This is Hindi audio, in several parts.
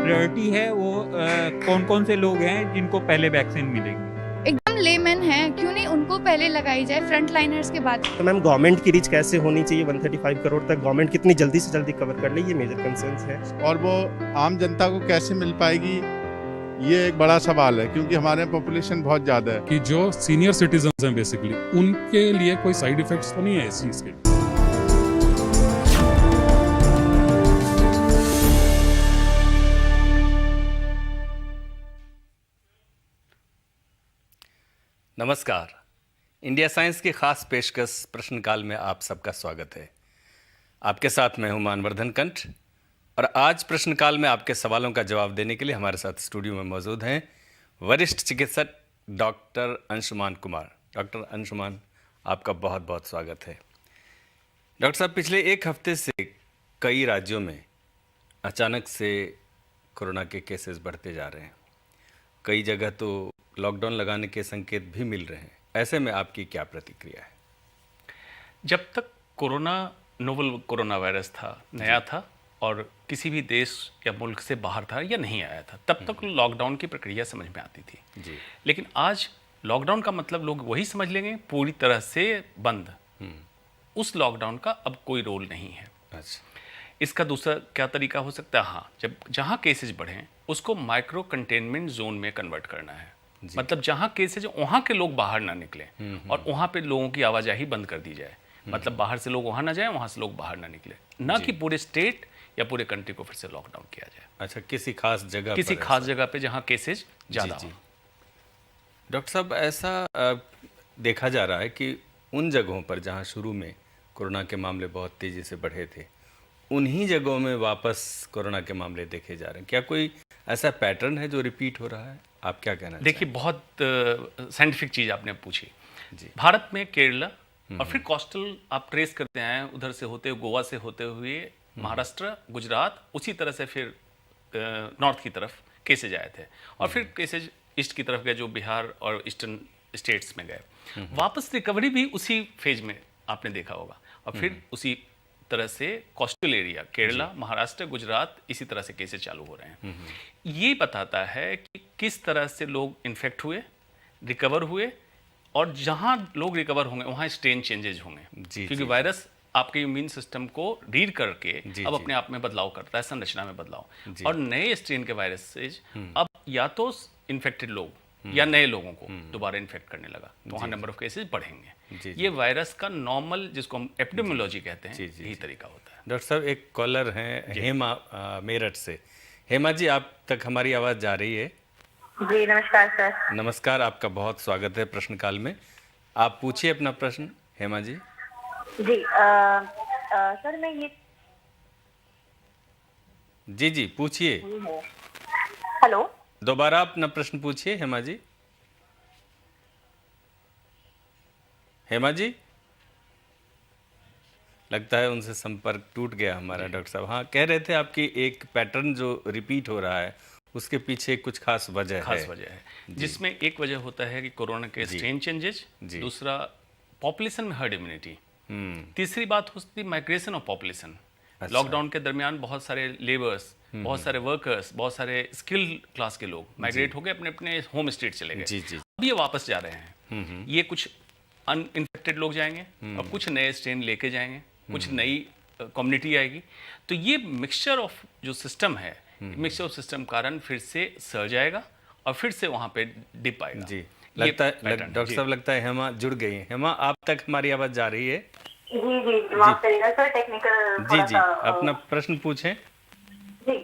प्रायोरिटी है वो कौन कौन से लोग हैं जिनको पहले वैक्सीन मिलेगी। एकदम लेमैन है, क्यों नहीं उनको पहले लगाई जाए, फ्रंट लाइनर्स के बाद। तो मैम गवर्नमेंट की रीच कैसे होनी चाहिए 135 करोड़ तक, गवर्नमेंट कितनी जल्दी से जल्दी कवर कर ले, ये मेजर कंसर्न्स है। और वो आम जनता को कैसे मिल पाएगी, ये एक बड़ा सवाल है, क्योंकि हमारे पॉपुलेशन बहुत ज़्यादा है। कि जो सीनियर सिटीजन हैं बेसिकली उनके लिए कोई साइड इफेक्ट्स तो नहीं है इस चीज़ के। नमस्कार, इंडिया साइंस की खास पेशकश प्रश्नकाल में आप सबका स्वागत है। आपके साथ मैं हूं मानवर्धन कंठ और आज प्रश्नकाल में आपके सवालों का जवाब देने के लिए हमारे साथ स्टूडियो में मौजूद हैं वरिष्ठ चिकित्सक डॉक्टर अंशुमान कुमार। डॉक्टर अंशुमान, आपका बहुत बहुत स्वागत है। डॉक्टर साहब, पिछले एक हफ्ते से कई राज्यों में अचानक से कोरोना के केसेस बढ़ते जा रहे हैं। कई जगह तो लॉकडाउन लगाने के संकेत भी मिल रहे हैं। ऐसे में आपकी क्या प्रतिक्रिया है? जब तक नोवल कोरोना वायरस था, नया था और किसी भी देश या मुल्क से बाहर था या नहीं आया था, तब तक लॉकडाउन की प्रक्रिया समझ में आती थी जी। लेकिन आज लॉकडाउन का मतलब लोग वही समझ लेंगे, पूरी तरह से बंद। उस लॉकडाउन का अब कोई रोल नहीं है। अच्छा, इसका दूसरा क्या तरीका हो सकता है? हाँ, जब जहाँ केसेज बढ़े उसको माइक्रो कंटेनमेंट जोन में कन्वर्ट करना है। मतलब जहाँ केसेज वहाँ के लोग बाहर ना निकले और वहाँ पे लोगों की आवाजाही बंद कर दी जाए। मतलब बाहर से लोग वहाँ ना जाए, वहाँ से लोग बाहर ना निकले, ना कि पूरे स्टेट या पूरे कंट्री को फिर से लॉकडाउन किया जाए। अच्छा, किसी खास जगह पे जहाँ केसेज ज़्यादा हो। डॉक्टर साहब, ऐसा देखा जा रहा है कि उन जगहों पर जहाँ शुरू में कोरोना के मामले बहुत तेज़ी से बढ़े थे, उन्हीं जगहों में वापस कोरोना के मामले देखे जा रहे हैं। क्या कोई ऐसा पैटर्न है जो रिपीट हो रहा है? आप क्या कहना चाहेंगे? देखिए, बहुत साइंटिफिक चीज़ आपने पूछी जी। भारत में केरला और फिर कोस्टल आप ट्रेस करते हैं, उधर से होते हुए गोवा से होते हुए महाराष्ट्र, गुजरात, उसी तरह से फिर नॉर्थ की तरफ केसेज आए थे और फिर केसेज ईस्ट की तरफ गए, जो बिहार और ईस्टर्न स्टेट्स में गए। वापस रिकवरी भी उसी फेज में आपने देखा होगा और फिर उसी तरह से कोस्टल एरिया केरला, महाराष्ट्र, गुजरात, इसी तरह से केसेस चालू हो रहे हैं। ये बताता है कि किस तरह से लोग इन्फेक्ट हुए, रिकवर हुए और जहां लोग रिकवर होंगे वहां स्ट्रेन चेंजेज होंगे, क्योंकि वायरस आपके इम्यून सिस्टम को रीड करके अब अपने आप में बदलाव करता है, संरचना में बदलाव, और नए स्ट्रेन के वायरसेज अब या तो इन्फेक्टेड लोग या नए लोगों को दोबारा इन्फेक्ट करने लगा, तो वहाँ नंबर ऑफ केसेस बढ़ेंगे। ये वायरस का नॉर्मल, जिसको हम एपिडेमियोलॉजी कहते हैं, यही तरीका होता है। डॉक्टर साहब, एक कॉलर हैं हेमा मेरठ से। हेमा जी, आप तक हमारी आवाज़ जा रही है? जी नमस्कार सर। नमस्कार, आपका बहुत स्वागत है प्रश्नकाल में। आप पूछिए अपना प्रश्न हेमा जी। जी सर, मैं ये जी पूछिए। हेलो, दोबारा अपना प्रश्न पूछिए हेमा जी। हेमा जी, लगता है उनसे संपर्क टूट गया हमारा। डॉक्टर साहब, हाँ, कह रहे थे आपकी एक पैटर्न जो रिपीट हो रहा है उसके पीछे कुछ खास वजह है, जिसमें एक वजह होता है कि कोरोना के स्ट्रेन चेंजेस, दूसरा पॉपुलेशन में हर्ड इम्यूनिटी, तीसरी बात होती है माइग्रेशन ऑफ पॉपुलेशन। लॉकडाउन के दरमियान बहुत सारे लेबर्स, बहुत सारे वर्कर्स, बहुत सारे स्किल क्लास के लोग माइग्रेट हो गए, अपने अपने होम स्टेट चले गए। अब ये वापस जा रहे हैं। ये कुछ अनइन्फेक्टेड लोग जाएंगे और कुछ नए स्ट्रेन लेके जाएंगे, कुछ नई कम्युनिटी आएगी। तो ये मिक्सचर ऑफ जो सिस्टम है, मिक्सचर ऑफ सिस्टम कारण फिर से सर्ज आएगा और फिर से वहाँ पे डिप आएगा। जी, लगता है डॉक्टर साहब, लगता है हेमा जुड़ गई। हेमा, आप तक हमारी आवाज़ जा रही है? जी माफ करिएगा सर, टेक्निकल जी अपना प्रश्न पूछें। जी,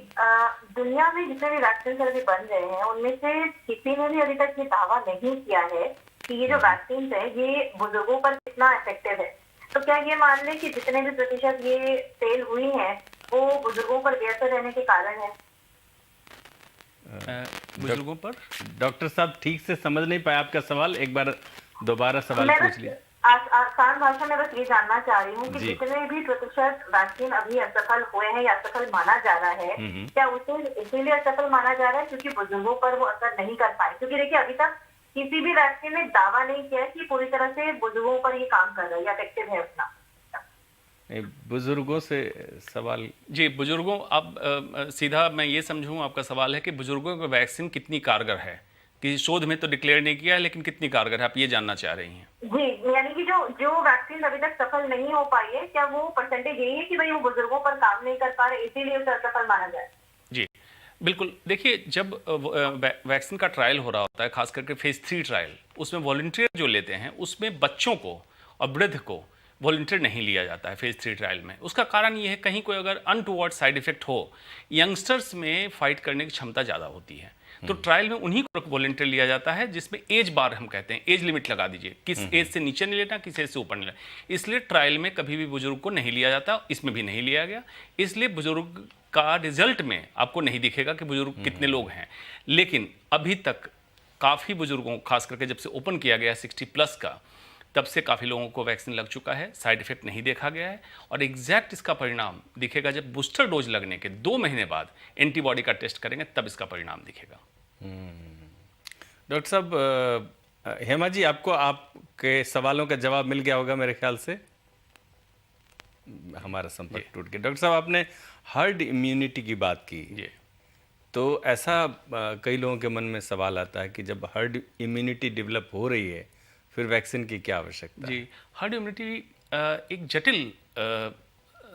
दुनिया में जितने भी वैक्सीन अभी बन रहे हैं उनमें से किसी ने भी अभी तक ये दावा नहीं किया है कि ये जो वैक्सीन है ये बुजुर्गों पर कितना इफेक्टिव है। तो क्या ये मान लें कि जितने भी प्रतिशत ये फेल हुई हैं वो बुजुर्गों पर बेहतर रहने के कारण है? बुजुर्गों पर डॉक्टर साहब ठीक से समझ नहीं पाया आपका सवाल, एक बार दोबारा सवाल पूछ लिया। आसान भाषा में बस ये जानना चाह रही हूँ कि जितने भी प्रतिशत वैक्सीन अभी असफल हुए हैं या असफल माना जा रहा है, क्या उसे इसीलिए असफल माना जा रहा है क्योंकि बुजुर्गों पर वो असर नहीं कर पाए? क्योंकि देखिए, अभी तक किसी भी वैक्सीन ने दावा नहीं किया कि पूरी तरह से बुजुर्गों पर ये काम कर रहा है या इफेक्टिव है अपना। नहीं, बुजुर्गों से सवाल। जी, बुजुर्गों, अब सीधा मैं ये समझूं आपका सवाल है कि बुजुर्गों को वैक्सीन कितनी कारगर है। किसी शोध में तो डिक्लेयर नहीं किया है, लेकिन कितनी कारगर है आप ये जानना चाह रही हैं? जी, यानी कि जो वैक्सीन अभी तक सफल नहीं हो पाई है, क्या वो परसेंटेज यही है कि भाई वो बुजुर्गों पर काम नहीं कर पा रहे, इसीलिए उसे असफल माना जाए? जी बिल्कुल। देखिए, जब वैक्सीन का ट्रायल हो रहा होता है, खास करके फेज 3 ट्रायल, उसमें वॉलंटियर जो लेते हैं उसमें बच्चों को और वृद्ध को वॉलंटियर नहीं लिया जाता है फेज 3 ट्रायल में। उसका कारण ये है, कहीं कोई अगर अनटूवर्ड साइड इफेक्ट हो, यंगस्टर्स में फाइट करने की क्षमता ज़्यादा होती है, तो ट्रायल में उन्हीं को वॉलंटियर लिया जाता है, जिसमें एज बार हम कहते हैं, एज लिमिट लगा दीजिए, किस एज से नीचे नहीं लेना, किस एज से ऊपर नहीं लेना। इसलिए ट्रायल में कभी भी बुजुर्ग को नहीं लिया जाता, इसमें भी नहीं लिया गया। इसलिए बुजुर्ग का रिजल्ट में आपको नहीं दिखेगा कि बुजुर्ग कितने लोग हैं। लेकिन अभी तक काफ़ी बुजुर्गों, खास करके जब से ओपन किया गया 60+ का, तब से काफ़ी लोगों को वैक्सीन लग चुका है, साइड इफेक्ट नहीं देखा गया है। और एग्जैक्ट इसका परिणाम दिखेगा जब बूस्टर डोज लगने के 2 महीने बाद एंटीबॉडी का टेस्ट करेंगे, तब इसका परिणाम दिखेगा। डॉक्टर साहब, हेमा जी, आपको आपके सवालों का जवाब मिल गया होगा मेरे ख्याल से। हमारा संपर्क टूट गया। डॉक्टर साहब, आपने हर्ड इम्यूनिटी की बात की, तो ऐसा कई लोगों के मन में सवाल आता है कि जब हर्ड इम्यूनिटी डेवलप हो रही है, फिर वैक्सीन की क्या आवश्यकता है? जी, हर्ड इम्यूनिटी एक जटिल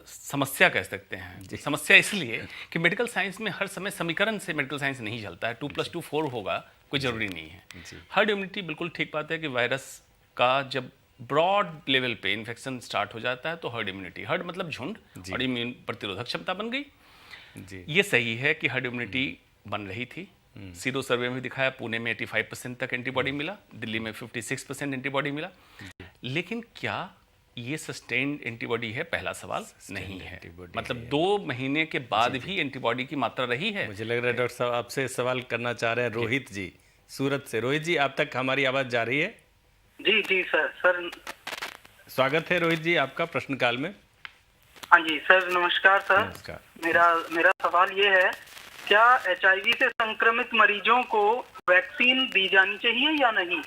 समस्या कह सकते हैं। समस्या इसलिए कि मेडिकल साइंस में हर समय समीकरण से मेडिकल साइंस नहीं चलता है। 2+2 4 होगा, कोई ज़रूरी नहीं है। हर्ड इम्यूनिटी बिल्कुल ठीक बात है कि वायरस का जब ब्रॉड लेवल पे इन्फेक्शन स्टार्ट हो जाता है तो हर्ड इम्यूनिटी, हर्ड मतलब झुंड, और इम्यून प्रतिरोधक क्षमता बन गई। ये सही है कि हर्ड इम्यूनिटी बन रही थी। सीरो सर्वे में भी दिखाया, पुणे में 85% तक एंटीबॉडी मिला, दिल्ली में 56% एंटीबॉडी मिला। लेकिन क्या ये सस्टेन्ड एंटीबॉडी है? पहला सवाल नहीं है। मतलब 2 महीने के बाद भी एंटीबॉडी की मात्रा रही है। मुझे लग रहा है डॉक्टर साहब आपसे सवाल करना चाह रहे हैं रोहित जी, सूरत से। रोहित जी, आप तक हमारी आवाज़ जा रही है? जी सर स्वागत है रोहित जी आपका प्रश्नकाल में। हाँ जी सर, नमस्कार सर। नमस्कार। मेरा सवाल ये है, क्या HIV से संक्रमित मरीजों को वैक्सीन दी जानी चाहिए या नहीं?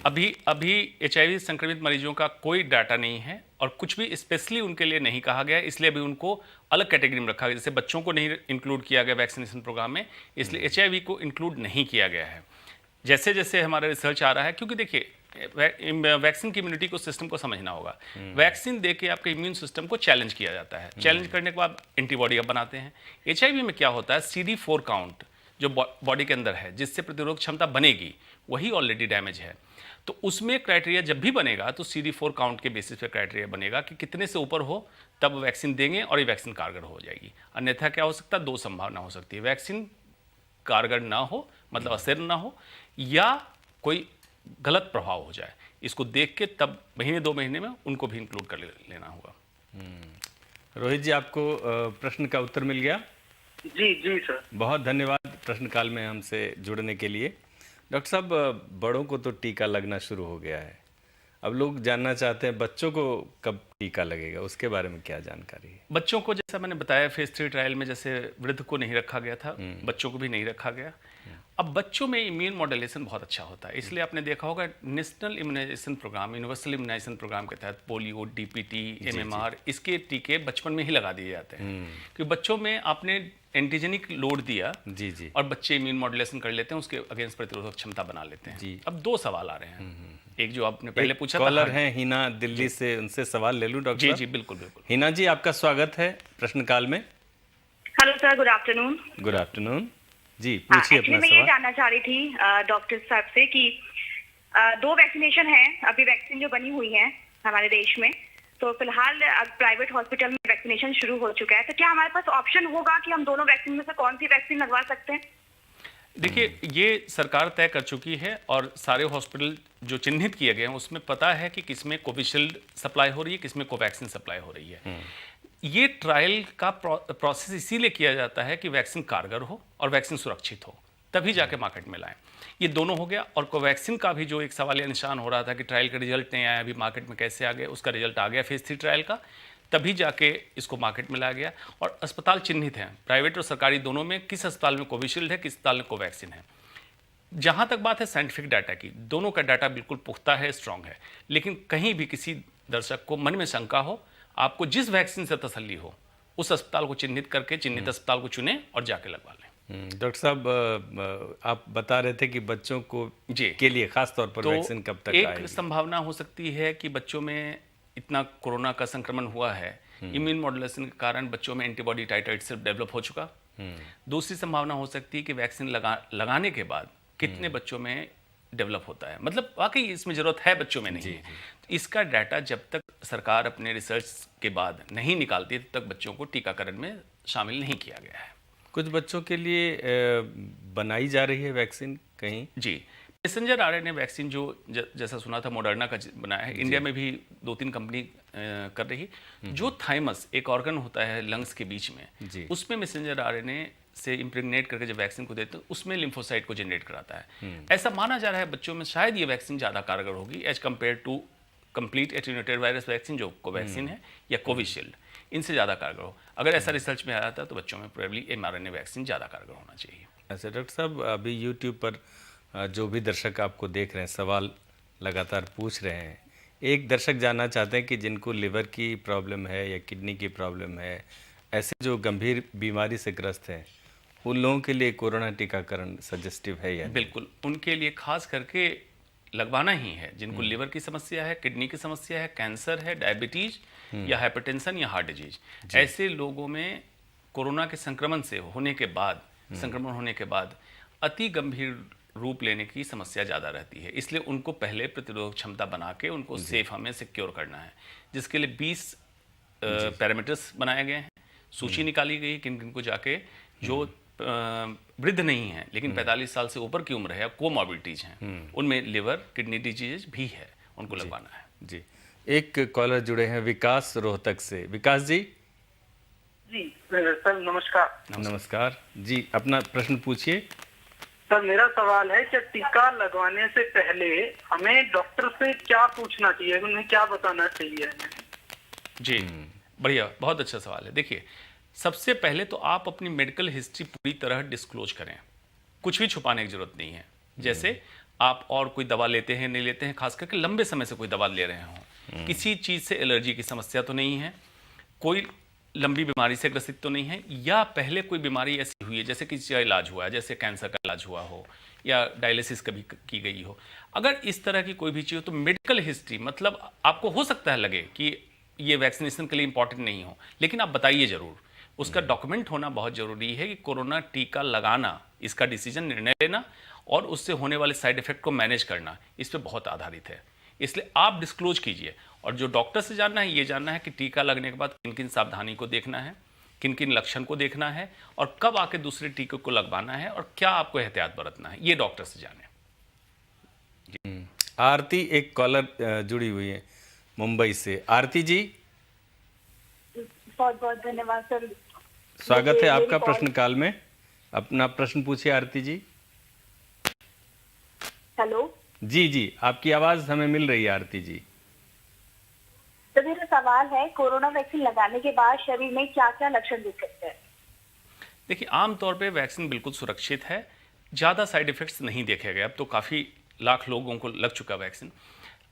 अभी HIV संक्रमित मरीजों का कोई डाटा नहीं है और कुछ भी स्पेशली उनके लिए नहीं कहा गया, इसलिए अभी उनको अलग कैटेगरी में रखा गया। जैसे बच्चों को नहीं इंक्लूड किया गया वैक्सीनेशन प्रोग्राम में, इसलिए HIV को इंक्लूड नहीं किया गया है। जैसे जैसे हमारा रिसर्च आ रहा है, क्योंकि देखिए वैक्सीन की इम्यूनिटी को सिस्टम को समझना होगा। वैक्सीन दे के आपके इम्यून सिस्टम को चैलेंज किया जाता है, चैलेंज करने के बाद एंटीबॉडी आप बनाते हैं। HIV में क्या होता है, CD4 काउंट जो बॉडी के अंदर है, जिससे प्रतिरोधक क्षमता बनेगी, वही ऑलरेडी डैमेज है। तो उसमें क्राइटेरिया जब भी बनेगा तो CD4 काउंट के बेसिस पे क्राइटेरिया बनेगा कि कितने से ऊपर हो तब वैक्सीन देंगे और ये वैक्सीन कारगर हो जाएगी। अन्यथा क्या हो सकता है, 2 संभावना हो सकती है, वैक्सीन कारगर ना हो, मतलब असर ना हो, या कोई गलत प्रभाव हो जाए। इसको देख के तब महीने 2 महीने में उनको भी इंक्लूड कर लेना होगा। रोहित जी, आपको प्रश्न का उत्तर मिल गया? जी सर, बहुत धन्यवाद प्रश्नकाल में हमसे जुड़ने के लिए। डॉक्टर साहब, बड़ों को तो टीका लगना शुरू हो गया है, अब लोग जानना चाहते हैं बच्चों को कब टीका लगेगा, उसके बारे में क्या जानकारी है? बच्चों को जैसा मैंने बताया फेज 3 ट्रायल में, जैसे वृद्ध को नहीं रखा गया था, बच्चों को भी नहीं रखा गया। अब बच्चों में इम्यून मॉड्यूलेशन बहुत अच्छा होता है, इसलिए आपने देखा होगा national immunization programme, universal immunization programme के तहत पोलियो, DPT, MMR, इसके टीके बचपन में ही लगा दिए जाते हैं। क्योंकि बच्चों में आपने एंटीजेनिक लोड दिया और बच्चे इम्यून मॉड्यूलेशन कर लेते हैं, उसके अगेंस्ट प्रतिरोधक क्षमता बना लेते हैं। अब 2 सवाल आ रहे हैं। एक जो आपने पहले पूछा, कॉलर हैं हिना दिल्ली से, उनसे सवाल ले लूं डॉक्टर? जी बिल्कुल। हिना जी, आपका स्वागत है प्रश्नकाल में। Hello sir, good afternoon. Good afternoon जी, पूछिए अपना सवाल। मैं ये जानना चाह रही थी डॉक्टर साहब से कि 2 वैक्सीनेशन है, अभी वैक्सीन जो बनी हुई है हमारे देश में, तो फिलहाल प्राइवेट हॉस्पिटल में वैक्सीनेशन शुरू हो चुका है, तो क्या हमारे पास ऑप्शन होगा कि हम दोनों वैक्सीन में से कौन सी वैक्सीन लगवा सकते हैं? देखिए, ये सरकार तय कर चुकी है और सारे हॉस्पिटल जो चिन्हित किए गए हैं उसमें पता है कि किसमें कोविशील्ड सप्लाई हो रही है, किसमें कोवैक्सीन सप्लाई हो रही है। ये ट्रायल का प्रोसेस इसीलिए किया जाता है कि वैक्सीन कारगर हो और वैक्सीन सुरक्षित हो, तभी जाके मार्केट में लाएं। ये दोनों हो गया। और कोवैक्सीन का भी जो एक सवाल या निशान हो रहा था कि ट्रायल का रिजल्ट नहीं आया, अभी मार्केट में कैसे आ गया, उसका रिजल्ट आ गया फेज 3 ट्रायल का, तभी जाके इसको मार्केट में लाया गया। और अस्पताल चिन्हित हैं, प्राइवेट और सरकारी दोनों में, किस अस्पताल में कोविशील्ड है, किस अस्पताल में कोवैक्सीन है। जहाँ तक बात है साइंटिफिक डाटा की, दोनों का डाटा बिल्कुल पुख्ता है, स्ट्रांग है। लेकिन कहीं भी किसी दर्शक को मन में शंका हो, आपको जिस वैक्सीन से तसल्ली हो उस अस्पताल को चिन्हित करके चिन्हित अस्पताल को चुने और जाके लगवा लें। डॉक्टर साहब, आप बता रहे थे कि बच्चों को जी के लिए खास तौर पर तो वैक्सीन कब तक एक आएगी? संभावना हो सकती है कि बच्चों में इतना कोरोना का संक्रमण हुआ है, इम्यून मॉड्यूलेशन के कारण बच्चों में एंटीबॉडी टाइटर से डेवलप हो चुका। दूसरी संभावना हो सकती है कि वैक्सीन लगाने के बाद कितने बच्चों में डेवलप होता है, मतलब वाकई इसमें जरूरत है, बच्चों में नहीं है। तो इसका डाटा जब तक सरकार अपने रिसर्च के बाद नहीं निकालती तब तक बच्चों को टीकाकरण में शामिल नहीं किया गया है। कुछ बच्चों के लिए बनाई जा रही है वैक्सीन कहीं? जी, मैसेंजर आरएनए वैक्सीन जो जैसा सुना था मॉडर्ना का बनाया है, इंडिया में भी 2-3 कंपनी कर रही। जो थाइमस एक ऑर्गन होता है लंग्स के बीच में, उसमें मैसेंजर आरएनए से इम्प्रेग्नेट करके जब वैक्सीन को देते हैं उसमें लिम्फोसाइट को जनरेट कराता है। ऐसा माना जा रहा है बच्चों में शायद ये वैक्सीन ज़्यादा कारगर होगी as compare to complete attenuated virus vaccine जो कोवैक्सीन है या कोविशील्ड, इनसे ज़्यादा कारगर हो। अगर ऐसा रिसर्च में आया था तो बच्चों में प्रोबेबली mRNA वैक्सीन ज़्यादा कारगर होना चाहिए। अच्छा डॉक्टर साहब, अभी यूट्यूब पर जो भी दर्शक आपको देख रहे हैं, सवाल लगातार पूछ रहे हैं। एक दर्शक जानना चाहते हैं कि जिनको लिवर की प्रॉब्लम है या किडनी की प्रॉब्लम है, ऐसे जो गंभीर बीमारी से ग्रस्त हैं, उन लोगों के लिए कोरोना टीकाकरण सजेस्टिव है या नहीं? बिल्कुल, उनके लिए खास करके लगवाना ही है। जिनको लिवर की समस्या है, किडनी की समस्या है, कैंसर है, डायबिटीज या हाइपरटेंशन या हार्ट डिजीज, ऐसे लोगों में कोरोना के संक्रमण होने के बाद अति गंभीर रूप लेने की समस्या ज़्यादा रहती है। इसलिए उनको पहले प्रतिरोधक क्षमता बना के उनको सेफ हमें सिक्योर करना है, जिसके लिए 20 पैरामीटर्स बनाए गए हैं। सूची निकाली गई किन किन को जाके जो वृद्ध नहीं है लेकिन 45 साल से ऊपर की उम्र है, कोमॉर्बिडिटीज हैं, उनमें लिवर किडनी डिजीज भी है, उनको लगवाना है। जी, एक कॉलर जुड़े हैं विकास रोहतक से। विकास जी। जी सर, नमस्कार। नमस्कार जी, अपना प्रश्न पूछिए। सर, मेरा सवाल है कि टीका लगवाने से पहले हमें डॉक्टर से क्या पूछना चाहिए, उन्हें क्या बताना चाहिए? जी बढ़िया, बहुत अच्छा सवाल है। देखिए, सबसे पहले तो आप अपनी मेडिकल हिस्ट्री पूरी तरह डिस्क्लोज करें, कुछ भी छुपाने की जरूरत नहीं है। जैसे आप और कोई दवा लेते हैं नहीं लेते हैं, खास करके लंबे समय से कोई दवा ले रहे हों, किसी चीज़ से एलर्जी की समस्या तो नहीं है, कोई लंबी बीमारी से ग्रसित तो नहीं है, या पहले कोई बीमारी ऐसी हुई है जैसे किसी का इलाज हुआ है, जैसे कैंसर का इलाज हुआ हो या डायलिसिस कभी की गई हो। अगर इस तरह की कोई भी चीज़ हो तो मेडिकल हिस्ट्री, मतलब आपको हो सकता है लगे कि ये वैक्सीनेशन के लिए इंपॉर्टेंट नहीं हो, लेकिन आप बताइए ज़रूर। उसका डॉक्यूमेंट होना बहुत ज़रूरी है कि कोरोना टीका लगाना, इसका डिसीजन, निर्णय लेना और उससे होने वाले साइड इफेक्ट को मैनेज करना, इस पर बहुत आधारित है। इसलिए आप डिस्क्लोज कीजिए। और जो डॉक्टर से जानना है, ये जानना है कि टीका लगने के बाद किन किन सावधानी को देखना है, किन किन लक्षण को देखना है और कब आके दूसरे टीके को लगवाना है और क्या आपको एहतियात बरतना है, ये डॉक्टर से जाने। आरती एक कॉलर जुड़ी हुई है मुंबई से। आरती जी, बहुत बहुत धन्यवाद सर। स्वागत है आपका प्रश्न काल में। अपना प्रश्न पूछिए आरती जी। हेलो जी जी, आपकी आवाज हमें मिल रही है आरती जी। तो मेरा सवाल है, कोरोना वैक्सीन लगाने के बाद शरीर में क्या क्या लक्षण दिख सकते हैं? देखिए, आमतौर पे वैक्सीन बिल्कुल सुरक्षित है, ज़्यादा साइड इफेक्ट्स नहीं देखे गए। अब तो काफ़ी लाख लोगों को लग चुका वैक्सीन।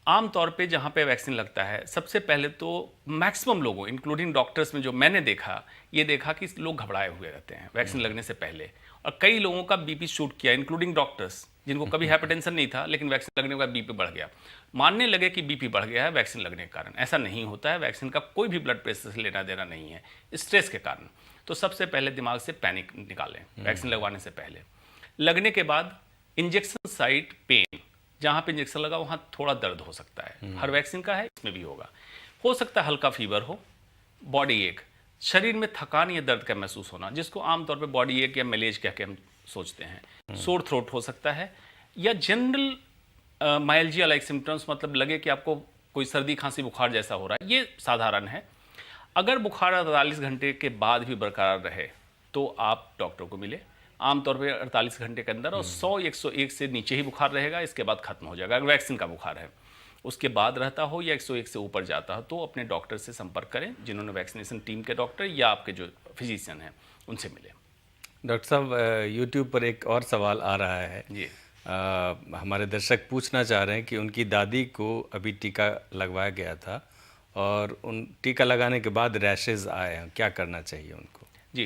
आमतौर पे जहाँ पे वैक्सीन लगता है, सबसे पहले तो मैक्सिमम लोगों इंक्लूडिंग डॉक्टर्स में जो मैंने देखा, ये देखा कि लोग घबराए हुए रहते हैं वैक्सीन लगने से पहले, और कई लोगों का बीपी शूट किया, इंक्लूडिंग डॉक्टर्स जिनको कभी हाइपरटेंशन नहीं था लेकिन वैक्सीन लगने के बाद बीपी बढ़ गया, मानने लगे कि बीपी बढ़ गया है वैक्सीन लगने के कारण। ऐसा नहीं होता है, वैक्सीन का कोई भी ब्लड प्रेशर से लेना देना नहीं है, स्ट्रेस के कारण। तो सबसे पहले दिमाग से पैनिक निकालें वैक्सीन लगवाने से पहले। लगने के बाद इंजेक्शन साइट पेन, जहाँ पे इंजेक्शन लगा वहाँ थोड़ा दर्द हो सकता है, हर वैक्सीन का है, इसमें भी होगा। हो सकता है हल्का फीवर हो, बॉडी एक, शरीर में थकान या दर्द का महसूस होना, जिसको आमतौर पे बॉडी एक या मलेज कह के हम सोचते हैं। सोर थ्रोट हो सकता है, या जनरल माइल्जिया लाइक सिम्टम्स, मतलब लगे कि आपको कोई सर्दी खांसी बुखार जैसा हो रहा है, ये साधारण है। अगर बुखार 48 घंटे के बाद भी बरकरार रहे तो आप डॉक्टर को मिले, आमतौर पे 48 घंटे के अंदर, और 100-101 से नीचे ही बुखार रहेगा, इसके बाद खत्म हो जाएगा। अगर वैक्सीन का बुखार है, उसके बाद रहता हो या 101 से ऊपर जाता हो तो अपने डॉक्टर से संपर्क करें, जिन्होंने वैक्सीनेशन टीम के डॉक्टर या आपके जो फिजिशियन हैं उनसे मिले। डॉक्टर साहब, यूट्यूब पर एक और सवाल आ रहा है जी। हमारे दर्शक पूछना चाह रहे हैं कि उनकी दादी को अभी टीका लगवाया गया था और उन टीका लगाने के बाद रैशेज आए हैं, क्या करना चाहिए उनको? जी,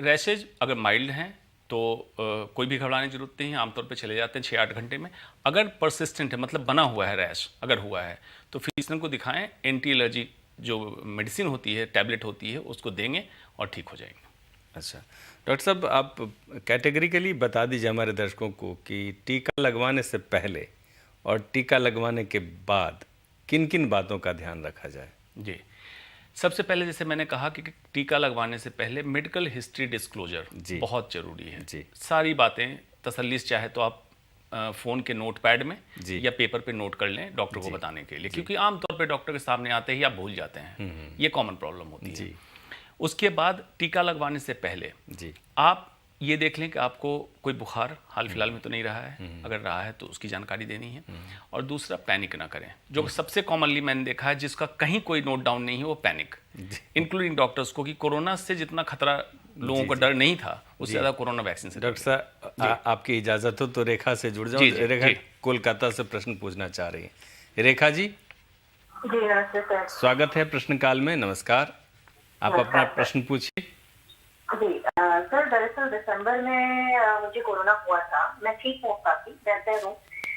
रैशेज अगर माइल्ड हैं तो कोई भी घबराने की जरूरत नहीं है, आमतौर पे चले जाते हैं 6-8 घंटे में। अगर परसिस्टेंट है, मतलब बना हुआ है रैश अगर हुआ है, तो फिजिशियन को दिखाएं, एंटी एलर्जी जो मेडिसिन होती है, टैबलेट होती है, उसको देंगे और ठीक हो जाएंगे। अच्छा डॉक्टर साहब, आप कैटेगरिकली बता दीजिए हमारे दर्शकों को कि टीका लगवाने से पहले और टीका लगवाने के बाद किन किन बातों का ध्यान रखा जाए? जी, सबसे पहले जैसे मैंने कहा कि टीका लगवाने से पहले मेडिकल हिस्ट्री डिस्क्लोजर बहुत जरूरी है। जी। सारी बातें तसल्ली से चाहे तो आप फ़ोन के नोटपैड में या पेपर पे नोट कर लें डॉक्टर को बताने के लिए, क्योंकि आमतौर पे डॉक्टर के सामने आते ही आप भूल जाते हैं, ये कॉमन प्रॉब्लम होती है। उसके बाद टीका लगवाने से पहले आप ये देख लें कि आपको कोई बुखार हाल फिलहाल में तो नहीं रहा है, अगर रहा है तो उसकी जानकारी देनी है। और दूसरा, पैनिक ना करें। जो सबसे कॉमनली मैंने देखा है जिसका कहीं कोई नोट डाउन नहीं है, वो पैनिक, इंक्लूडिंग डॉक्टर्स को, कि कोरोना से जितना खतरा लोगों को डर नहीं था, उससे ज़्यादा कोरोना वैक्सीन से। डॉक्टर साहब, आपकी इजाज़त हो तो रेखा से जुड़ जाओ। रेखा कोलकाता से प्रश्न पूछना चाह रही है। रेखा जी, नमस्ते सर। स्वागत है प्रश्नकाल में। नमस्कार, आप अपना प्रश्न पूछिए। जी सर, दरअसल दिसंबर में मुझे कोरोना हुआ था। मैं ठीक हूँ, काफी बेहतर हूँ।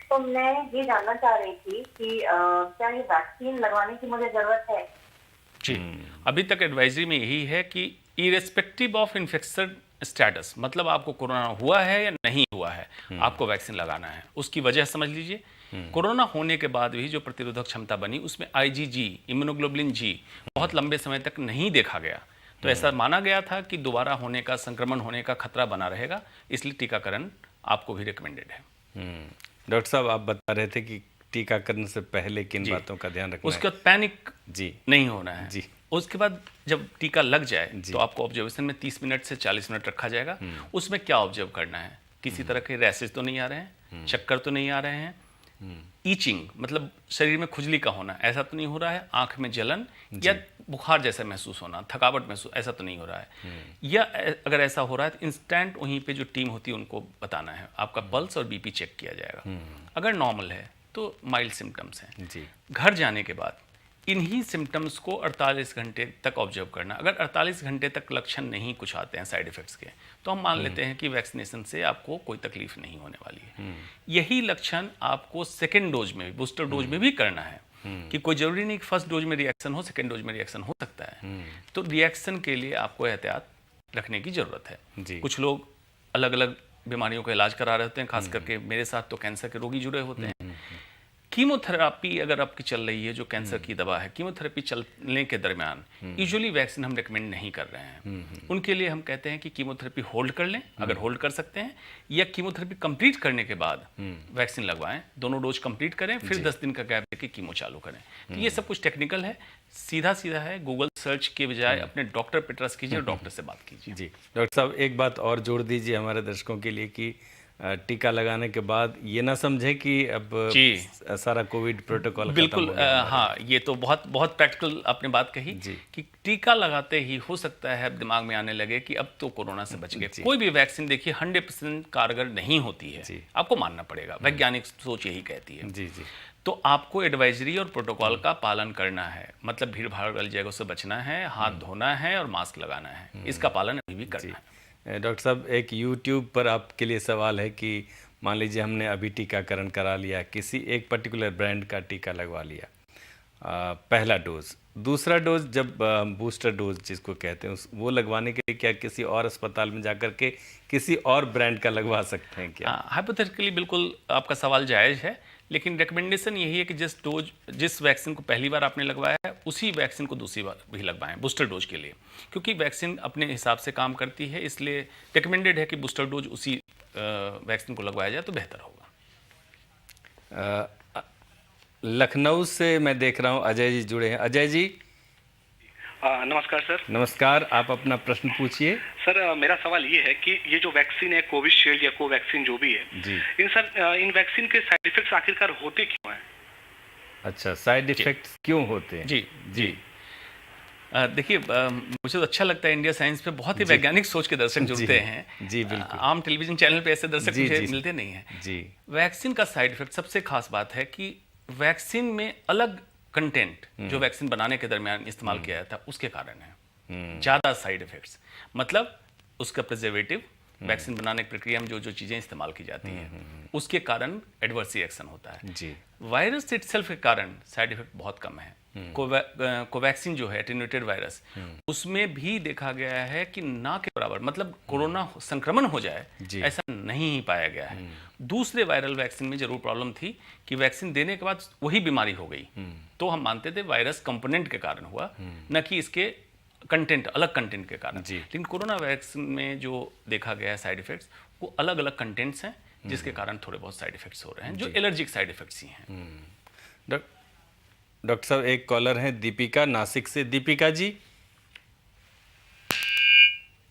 तो मैं ये जानना चाह रही थी कि क्या ये वैक्सीन लगवाने की मुझे जरूरत है? जी, अभी तक एडवाइजरी में यही है कि इरेस्पेक्टिव ऑफ इन्फेक्शन स्टेटस, मतलब आपको कोरोना हुआ है या नहीं हुआ है, आपको वैक्सीन लगाना है। उसकी वजह समझ लीजिए, कोरोना होने के बाद भी जो प्रतिरोधक क्षमता बनी उसमें IgG, इम्यूनोग्लोबुलिन जी बहुत लंबे समय तक नहीं देखा गया। तो ऐसा माना गया था कि दोबारा होने का, संक्रमण होने का खतरा बना रहेगा, इसलिए टीकाकरण आपको भी रिकमेंडेड है। डॉक्टर साहब, आप बता रहे थे कि टीकाकरण से पहले किन बातों का ध्यान रखना है? उसके बाद पैनिक नहीं होना है। जी। उसके बाद जब टीका लग जाए तो आपको ऑब्जर्वेशन में 30 मिनट से 40 मिनट रखा जाएगा। उसमें क्या ऑब्जर्व करना है? किसी तरह के रैसेज तो नहीं आ रहे हैं, चक्कर तो नहीं आ रहे हैं, ईचिंग मतलब शरीर में खुजली का होना ऐसा तो नहीं हो रहा है, आंख में जलन या बुखार जैसा महसूस होना, थकावट महसूस, ऐसा तो नहीं हो रहा है। या अगर ऐसा हो रहा है तो इंस्टेंट वहीं पे जो टीम होती है उनको बताना है, आपका पल्स और बीपी चेक किया जाएगा। अगर नॉर्मल है तो माइल्ड सिम्टम्स हैं। घर जाने के बाद इन्हीं सिम्टम्स को 48 घंटे तक ऑब्जर्व करना। अगर 48 घंटे तक लक्षण नहीं कुछ आते हैं साइड इफेक्ट्स के, तो हम मान लेते हैं कि वैक्सीनेशन से आपको कोई तकलीफ नहीं होने वाली है। यही लक्षण आपको सेकेंड डोज में, बूस्टर डोज में भी करना है, कि कोई जरूरी नहीं कि फर्स्ट डोज में रिएक्शन हो, सेकेंड डोज में रिएक्शन हो सकता है। तो रिएक्शन के लिए आपको एहतियात रखने की जरूरत है। कुछ लोग अलग अलग बीमारियों का इलाज करा रहे होते हैं, खास करके मेरे साथ तो कैंसर के रोगी जुड़े होते हैं। कीमोथेरापी अगर आपकी चल रही है, जो कैंसर की दवा है, कीमोथेरेपी चलने के दरमियान यूजुअली वैक्सीन हम रेकमेंड नहीं कर रहे हैं। उनके लिए हम कहते हैं कि कीमोथेरेपी होल्ड कर लें, अगर होल्ड कर सकते हैं, या कीमोथेरेपी कंप्लीट करने के बाद वैक्सीन लगवाएं। दोनों डोज कंप्लीट करें, फिर 10 दिन का गैप देके कीमो चालू करें। तो ये सब कुछ टेक्निकल है, सीधा सीधा है। गूगल सर्च के बजाय अपने डॉक्टर पे ट्रस्ट कीजिए और डॉक्टर से बात कीजिए। जी डॉक्टर साहब, एक बात और जोड़ दीजिए हमारे दर्शकों के लिए कि टीका लगाने के बाद ये ना समझे कि अब सारा कोविड प्रोटोकॉल बिल्कुल हाँ, ये तो बहुत बहुत प्रैक्टिकल आपने बात कही कि टीका लगाते ही हो सकता है दिमाग में आने लगे कि अब तो कोरोना से बच गए। कोई भी वैक्सीन देखिए 100% कारगर नहीं होती है, आपको मानना पड़ेगा, वैज्ञानिक सोच यही कहती है। जी। तो आपको एडवाइजरी और प्रोटोकॉल का पालन करना है, मतलब भीड़ भाड़ वाली जगह से बचना है, हाथ धोना है और मास्क लगाना है, इसका पालन अभी भी करना है। डॉक्टर साहब, एक YouTube पर आपके लिए सवाल है कि मान लीजिए हमने अभी टीकाकरण करा लिया, किसी एक पर्टिकुलर ब्रांड का टीका लगवा लिया, पहला डोज, दूसरा डोज जब बूस्टर डोज जिसको कहते हैं वो लगवाने के लिए क्या किसी और अस्पताल में जाकर के किसी और ब्रांड का लगवा सकते हैं क्या? हाइपोथेटिकली बिल्कुल आपका सवाल जायज़ है, लेकिन रिकमेंडेशन यही है कि जिस वैक्सीन को पहली बार आपने लगवाया है उसी वैक्सीन को दूसरी बार भी लगवाएं बूस्टर डोज के लिए, क्योंकि वैक्सीन अपने हिसाब से काम करती है। इसलिए रिकमेंडेड है कि बूस्टर डोज उसी वैक्सीन को लगवाया जाए तो बेहतर होगा। लखनऊ से मैं देख रहा हूँ अजय जी जुड़े हैं। अजय जी नमस्कार सर। नमस्कार, आप अपना प्रश्न पूछिए। सर मेरा सवाल ये है कि ये जो वैक्सीन है कोविशील्ड या कोवैक्सीन जो भी है जी, इन वैक्सीन के साइड इफेक्ट्स आखिरकार होते क्यों हैं? अच्छा, साइड इफेक्ट्स क्यों होते हैं? जी देखिए, मुझे तो अच्छा लगता है इंडिया साइंस पे बहुत ही वैज्ञानिक सोच के दर्शक जुड़ते हैं। जी बिल्कुल, आम टेलीविजन चैनल पे ऐसे दर्शक मुझे मिलते नहीं हैं। जी, वैक्सीन का साइड इफेक्ट सबसे खास बात है कि वैक्सीन में अलग कंटेंट जो वैक्सीन बनाने के दरमियान इस्तेमाल किया जाता है उसके कारण है ज़्यादा साइड इफेक्ट्स। मतलब उसका प्रिजर्वेटिव वैक्सीन बनाने की प्रक्रिया में जो जो चीज़ें इस्तेमाल की जाती हैं उसके कारण एडवर्स रिएक्शन होता है जी। वायरस इटसेल्फ के कारण साइड इफेक्ट बहुत कम है। कोवैक्सीन जो है एटेन्यूएटेड वायरस, उसमें भी देखा गया है कि ना के बराबर, मतलब कोरोना संक्रमण हो जाए ऐसा नहीं ही पाया गया है। दूसरे वायरल वैक्सीन में जरूर प्रॉब्लम थी कि वैक्सीन देने के बाद वही बीमारी हो गई, तो हम मानते थे वायरस कंपोनेंट के कारण हुआ, न कि इसके कंटेंट, अलग कंटेंट के कारण। लेकिन कोरोना वैक्सीन में जो देखा गया है साइड इफेक्ट्स, वो अलग अलग कंटेंट्स हैं जिसके कारण थोड़े बहुत साइड इफेक्ट्स हो रहे हैं, जो एलर्जिक साइड इफेक्ट्स ही हैं। डॉक्टर साहब एक कॉलर हैं दीपिका नासिक से। दीपिका जी,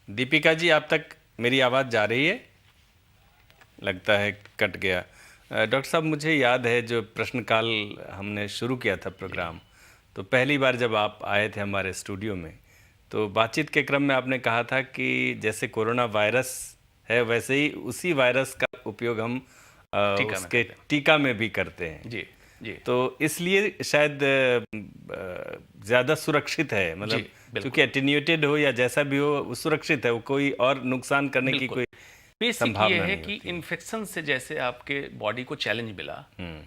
दीपिका जी आप तक मेरी आवाज़ जा रही है? लगता है कट गया। डॉक्टर साहब मुझे याद है जो प्रश्नकाल हमने शुरू किया था प्रोग्राम, तो पहली बार जब आप आए थे हमारे स्टूडियो में, तो बातचीत के क्रम में आपने कहा था कि जैसे कोरोना वायरस है वैसे ही उसी वायरस का उपयोग हम उसके टीका में भी करते हैं। जी जी। तो इसलिए शायद ज़्यादा सुरक्षित है, मतलब क्योंकि एटेन्यूएटेड हो या जैसा भी हो वो सुरक्षित है, वो कोई और नुकसान करने की कोई संभावना नहीं है कि इन्फेक्शन से जैसे आपके बॉडी को चैलेंज मिला,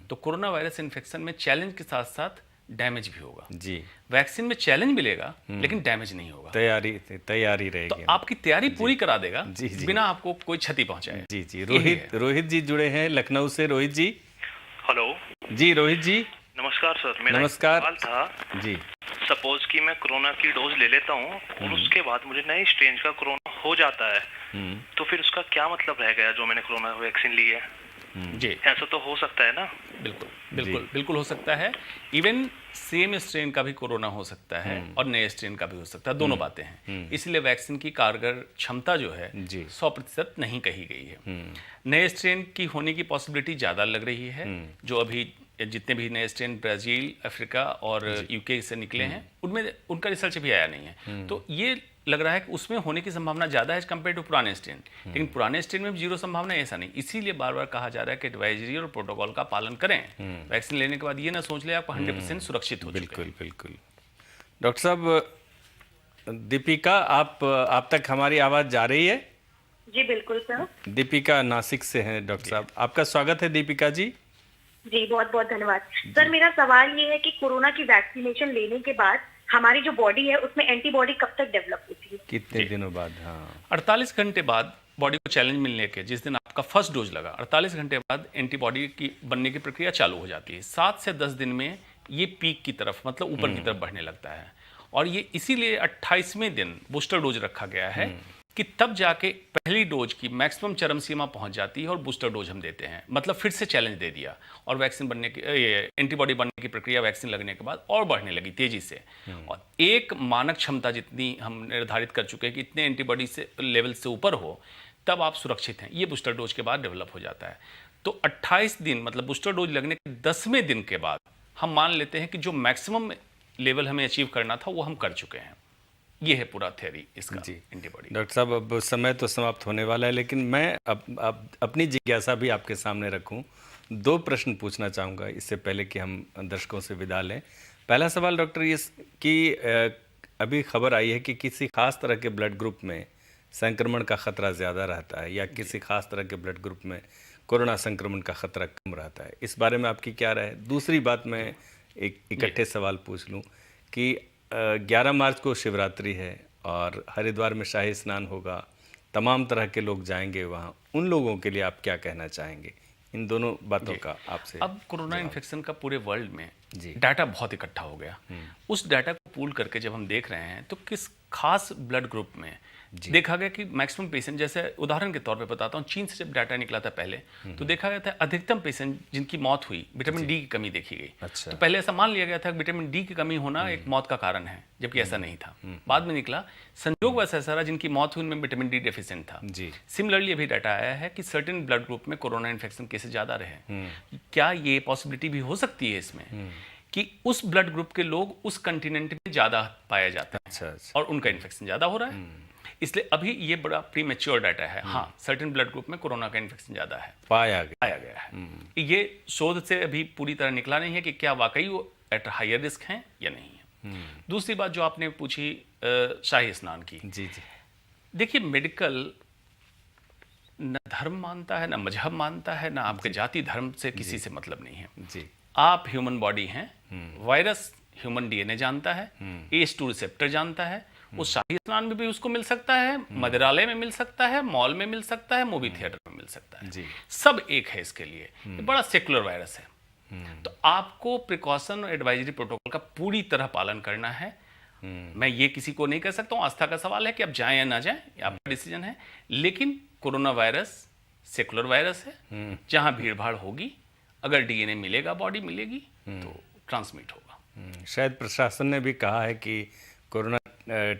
तो कोरोना वायरस इन्फेक्शन में चैलेंज के साथ साथ डैमेज भी होगा। जी। वैक्सीन में चैलेंज मिलेगा लेकिन डैमेज नहीं होगा। तैयारी रहेगी, तो आपकी तैयारी पूरी करा देगा जी, जी। बिना आपको कोई क्षति पहुंचाए। जी जी। रोहित जी जुड़े हैं लखनऊ से। रोहित जी। हेलो जी रोहित जी नमस्कार सर। मेरा नमस्कार। सवाल था जी, सपोज कि मैं कोरोना की डोज ले लेता हूँ और उसके बाद मुझे नए स्ट्रेन का कोरोना हो जाता है, तो फिर उसका क्या मतलब रह गया जो मैंने कोरोना वैक्सीन ली है? जी, ऐसा तो हो सकता है ना? बिल्कुल बिल्कुल बिल्कुल हो सकता है। इवन सेम स्ट्रेन का भी कोरोना हो सकता है और नए स्ट्रेन का भी हो सकता है, दोनों बातें हैं। इसलिए वैक्सीन की कारगर क्षमता जो है 100% नहीं कही गई है। नए स्ट्रेन की होने की पॉसिबिलिटी ज़्यादा लग रही है। जो अभी जितने भी नए स्ट्रेन ब्राज़ील, अफ्रीका और यूके से निकले हैं उनमें उनका रिसर्च भी आया नहीं है, तो ये लग रहा है कि उसमें होने की संभावना ज़्यादा है कंपेयर टू पुराने स्ट्रेन। लेकिन पुराने स्ट्रेन में जीरो संभावना है ऐसा नहीं, इसीलिए बार बार कहा जा रहा है कि एडवाइजरी और प्रोटोकॉल का पालन करें। वैक्सीन लेने के बाद ये ना सोच ले आपको 100% सुरक्षित हो। बिल्कुल बिल्कुल। डॉक्टर साहब, दीपिका आप तक हमारी आवाज़ जा रही है? जी बिल्कुल सर। दीपिका नासिक से हैं डॉक्टर साहब, आपका स्वागत है दीपिका जी। जी बहुत बहुत धन्यवाद सर। मेरा सवाल ये है कि कोरोना की वैक्सीनेशन लेने के बाद हमारी जो बॉडी है उसमें एंटीबॉडी कब तक डेवलप होती है? कितने दिनों बाद? हाँ, 48 घंटे बाद बॉडी को चैलेंज मिलने के जिस दिन आपका फर्स्ट डोज लगा, 48 घंटे बाद एंटीबॉडी की बनने की प्रक्रिया चालू हो जाती है। 7 से 10 दिन में ये पीक की तरफ, मतलब ऊपर की तरफ बढ़ने लगता है। और ये इसीलिए 28वें दिन बूस्टर डोज रखा गया है कि तब जाके पहली डोज की मैक्सिमम चरम सीमा पहुंच जाती है और बूस्टर डोज हम देते हैं। मतलब फिर से चैलेंज दे दिया और वैक्सीन बनने की, एंटीबॉडी बनने की प्रक्रिया वैक्सीन लगने के बाद और बढ़ने लगी तेजी से। और एक मानक क्षमता जितनी हम निर्धारित कर चुके हैं कि इतने एंटीबॉडी से लेवल से ऊपर हो तब आप सुरक्षित हैं, ये बूस्टर डोज के बाद डेवलप हो जाता है। तो 28 दिन मतलब बूस्टर डोज लगने के 10वें दिन के बाद हम मान लेते हैं कि जो मैक्सिमम लेवल हमें अचीव करना था वो हम कर चुके हैं। ये है पूरा थ्योरी इसका एंटीबॉडी। डॉक्टर साहब, अब समय तो समाप्त होने वाला है, लेकिन मैं अब अपनी जिज्ञासा भी आपके सामने रखूं। 2 प्रश्न पूछना चाहूँगा इससे पहले कि हम दर्शकों से विदा लें। पहला सवाल डॉक्टर ये कि अभी खबर आई है कि किसी खास तरह के ब्लड ग्रुप में संक्रमण का खतरा ज़्यादा रहता है या किसी खास तरह के ब्लड ग्रुप में कोरोना संक्रमण का खतरा कम रहता है, इस बारे में आपकी क्या राय है? दूसरी बात, मैं एक इकट्ठे सवाल पूछ लूँ कि 11 मार्च को शिवरात्रि है और हरिद्वार में शाही स्नान होगा, तमाम तरह के लोग जाएंगे वहाँ, उन लोगों के लिए आप क्या कहना चाहेंगे? इन दोनों बातों का आपसे। अब कोरोना इन्फेक्शन का पूरे वर्ल्ड में डाटा बहुत इकट्ठा हो गया। उस डाटा को पूल करके जब हम देख रहे हैं तो किस खास ब्लड ग्रुप में देखा गया कि मैक्सिमम पेशेंट, जैसे उदाहरण के तौर पे बताता हूँ, चीन से जब डाटा निकला था पहले तो देखा गया था अधिकतम पेशेंट जिनकी मौत हुई विटामिन डी की कमी देखी गई। अच्छा। तो पहले ऐसा मान लिया गया था कि विटामिन डी की कमी होना एक मौत का कारण है, जबकि ऐसा नहीं था। बाद में निकला संयोग वैसा ऐसा रहा जिनकी मौत हुई उनमें विटामिन डी डेफिशिएंट था। सिमिलरली अभी डाटा आया है कि सर्टेन ब्लड ग्रुप में कोरोना इन्फेक्शन केसेस ज़्यादा रहे। क्या ये पॉसिबिलिटी भी हो सकती है इसमें कि उस ब्लड ग्रुप के लोग उस कंटिनेंट में ज़्यादा पाया जाता है और उनका इन्फेक्शन ज़्यादा हो रहा है? इसलिए अभी ये बड़ा प्रीमेच्योर डाटा है। हाँ, सर्टेन ब्लड ग्रुप में कोरोना का इन्फेक्शन ज़्यादा है, पाया गया है। ये शोध से अभी पूरी तरह निकला नहीं है कि क्या वाकई वो एट हायर रिस्क हैं या नहीं है। दूसरी बात जो आपने पूछी शाही स्नान की, जी जी, देखिए मेडिकल न धर्म मानता है, न मजहब मानता है, न आपके जाति धर्म से किसी से मतलब नहीं है जी। आप ह्यूमन बॉडी हैं, वायरस ह्यूमन डीएनए जानता है, ACE2 रिसेप्टर जानता है, उस शाही स्नान में भी उसको मिल सकता है, मदिरालय में मिल सकता है, मॉल में मिल सकता है, मूवी थिएटर में मिल सकता है, जी। सब एक है इसके लिए। ये बड़ा सेकुलर वायरस है, तो आपको प्रिकॉशन और एडवाइजरी प्रोटोकॉल का पूरी तरह पालन करना है। मैं ये किसी को नहीं कह सकता हूँ, आस्था का सवाल है कि आप जाएं या ना जाएं, ये आपका डिसीजन है। लेकिन कोरोना वायरस सेकुलर वायरस है, जहां भीड़ भाड़ होगी, अगर डीएनए मिलेगा, बॉडी मिलेगी, तो ट्रांसमिट होगा। शायद प्रशासन ने भी कहा है कि कोरोना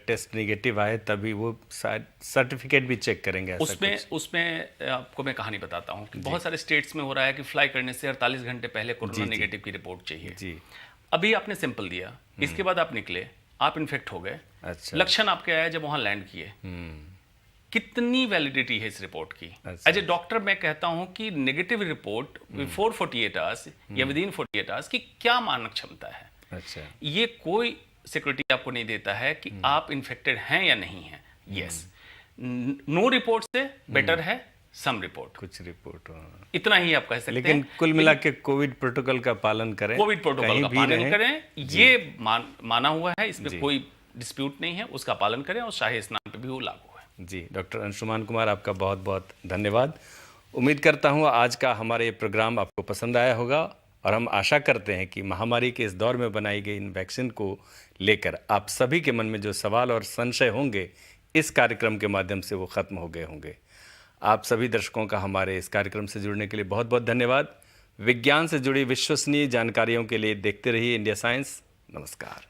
टेस्ट निगेटिव आए तभी वो सर्टिफिकेट भी चेक करेंगे, ऐसा उसमें आपको मैं कहानी बताता हूँ कि बहुत सारे स्टेट्स में हो रहा है कि फ्लाई करने से 48 घंटे पहले कोरोना नेगेटिव की रिपोर्ट चाहिए जी। अभी आपने सैंपल दिया, इसके बाद आप निकले, आप इन्फेक्ट हो गए, अच्छा। लक्षण आपके आए जब वहां लैंड किए, कितनी वैलिडिटी है इस रिपोर्ट की? एज ए डॉक्टर मैं कहता हूं कि नेगेटिव रिपोर्ट बिफोर 48 आवर्स या विद इन 48 आवर्स की क्या मानक क्षमता है? अच्छा, ये कोई सिक्योरिटी आपको नहीं देता है कि आप इन्फेक्टेड हैं या नहीं हैं। यस, नो रिपोर्ट से बेटर है सम रिपोर्ट, कुछ रिपोर्ट, इतना ही आप कह सकते हैं। लेकिन कुल मिला के कोविड प्रोटोकॉल का पालन करें, कोविड प्रोटोकॉल का पालन करें, ये माना हुआ है, इसमें जी। कोई डिस्प्यूट नहीं है, उसका पालन करें और शाही स्नान पे भी वो लागू है। जी। डॉक्टर अंशुमान कुमार, आपका बहुत बहुत धन्यवाद। उम्मीद करता हूँ आज का हमारा ये प्रोग्राम आपको पसंद आया होगा और हम आशा करते हैं कि महामारी के इस दौर में बनाई गई इन वैक्सीन को लेकर आप सभी के मन में जो सवाल और संशय होंगे, इस कार्यक्रम के माध्यम से वो खत्म हो गए होंगे। आप सभी दर्शकों का हमारे इस कार्यक्रम से जुड़ने के लिए बहुत बहुत धन्यवाद। विज्ञान से जुड़ी विश्वसनीय जानकारियों के लिए देखते रहिए इंडिया साइंस। नमस्कार।